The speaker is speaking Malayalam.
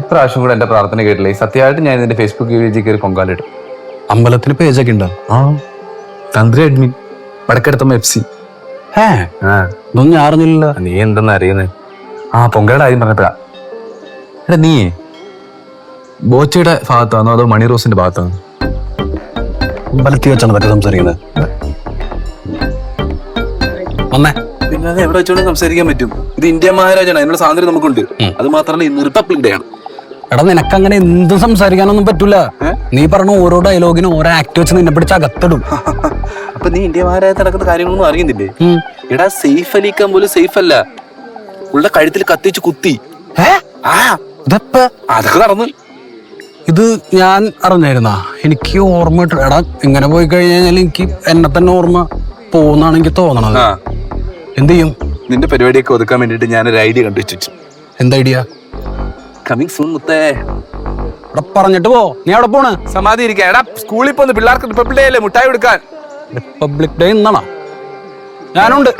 ഇപ്രാവശ്യം കൂടെ എന്റെ പ്രാർത്ഥന കേട്ടില്ലേ, സത്യമായിട്ട് ഞാൻ ഇതിന്റെ ഫേസ്ബുക്ക് പേജിൽ കയറി പൊങ്കാലിട്ടു. അമ്പലത്തിന് പേജൊക്കെ ഉണ്ടോ? ആ, തന്ത്രി അഡ്മിൻ, വടക്കെടുത്തമ്മ FC. ഇതൊന്നും ഞാൻ അറിഞ്ഞില്ല. നീ എന്തെന്ന് അറിയുന്നത്? ആ, പൊങ്കയുടെ കാര്യം പറഞ്ഞപ്പോഴാ. എടാ നീ ബോച്ചയുടെ ഭാഗത്താണോ അതോ മണി റോസിന്റെ ഭാഗത്താണോ? അമ്പലത്തിൽ വെച്ചാണ് പറ്റി സംസാരിക്കുന്നത്. വന്നേ. പിന്നെ അത് എവിടെ വെച്ചോണ്ട് സംസാരിക്കാൻ പറ്റും? ഇത് ഇന്ത്യ മഹാരാജാണ്, അതിനുള്ള സ്വാതന്ത്ര്യം നമുക്കുണ്ട്. അത് മാത്രമല്ല ഇന്ന് റിപ്പബ്ലിക് ഡേ ആണ്. എടാ നിനക്കങ്ങനെ എന്തും സംസാരിക്കാനൊന്നും പറ്റൂല. നീ പറഞ്ഞ ഓരോ ഡയലോഗിനും ഓരോ ആക്ട് വെച്ച് നിന്നെ പിടിച്ച് അകത്തിടും. അപ്പൊ നീ ഇന്ത്യ മഹാരാജ നടക്കുന്ന കാര്യങ്ങളൊന്നും അറിയുന്നില്ലേ? എടാ സെയ്ഫ് അലിക്കാൻ പോലും സേഫ് അല്ല, ഉള്ള കഴുത്തിൽ കത്തിച്ച് കുത്തി. അതൊക്കെ നടന്നു. ഇത് ഞാൻ അറിഞ്ഞായിരുന്നാ? എനിക്ക് ഓർമ്മ എടാ ഇങ്ങനെ പോയി കഴിഞ്ഞാൽ എനിക്ക് എന്നെ തന്നെ ഓർമ്മ പോകുന്നാണ് എനിക്ക് തോന്നണത്. എന്ത് ചെയ്യും? നിന്റെ പരിപാടിയൊക്കെ ഒതുക്കാൻ വേണ്ടിട്ട് ഞാനൊരു ഐഡിയ കണ്ടുവച്ചു. എന്ത് ഐഡിയ? കമ്മിങ് സൂൺ മുത്തേ. എടാ പറഞ്ഞിട്ട് പോ. നീ അവിടെ പോണ്? സമാധി ഇരിക്കാൻ. എടാ സ്കൂളിൽ പോന്ന് പിള്ളേർക്ക് റിപ്പബ്ലിക് ഡേ അല്ലേ, മുട്ടായി കൊടുക്കാൻ. റിപ്പബ്ലിക് ഡേ എന്നാണോ? ഞാനുണ്ട്.